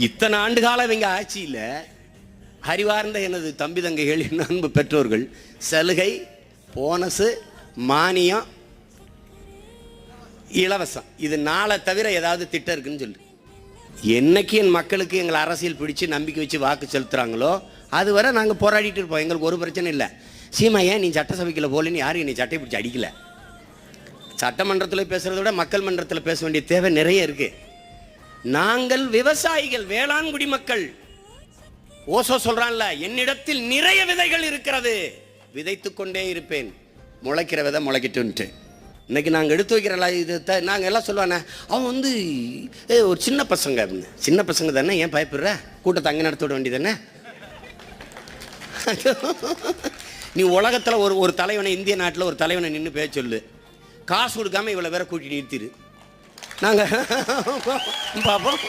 இத்தனை ஆண்டு காலம் இவங்க ஆட்சியில் அறிவார்ந்த எனது தம்பி தங்கைகள் அன்பு பெற்றோர்கள் சலுகை, போனஸு, மானியம், இலவசம், இது நாளை தவிர ஏதாவது திட்டம் இருக்குன்னு சொல்லு. என்னைக்கு என் மக்களுக்கு எங்களை அரசியல் பிடிச்சு நம்பிக்கை வச்சு வாக்கு செலுத்துகிறாங்களோ அதுவரை நாங்கள் போராடிட்டு இருப்போம். எங்களுக்கு ஒரு பிரச்சனை இல்லை. சீமா ஏன் நீ சட்டசபைக்குள்ள போகலன்னு யாரும் என்னை சட்டை பிடிச்சி அடிக்கலை. சட்டமன்றத்தில் பேசுகிறத விட மக்கள் மன்றத்தில் பேச வேண்டிய தேவை நிறைய இருக்குது. நாங்கள் விவசாயிகள், வேளாண் குடிமக்கள். ஓசோ சொல்கிறான்ல, என்னிடத்தில் நிறைய விதைகள் இருக்கிறது, விதைத்து கொண்டே இருப்பேன், முளைக்கிற விதை முளைக்கிட்டுன்ட்டு. இன்னைக்கு நாங்கள் எடுத்து வைக்கிறல இது நாங்கள் எல்லாம் சொல்லுவானே, அவன் வந்து ஒரு சின்ன பசங்க அப்படின்னு. சின்ன பசங்க தானே, ஏன் பயப்படுற? கூட்டத்தை அங்கே நடத்த விட வேண்டியதானே. நீ உலகத்தில் ஒரு தலைவனை, இந்திய நாட்டில் ஒரு தலைவனை நின்று பேச சொல்லு, காசு கொடுக்காம இவ்வளோ வேற கூட்டி நிறுத்திடு, நாங்கள் பார்ப்போம்.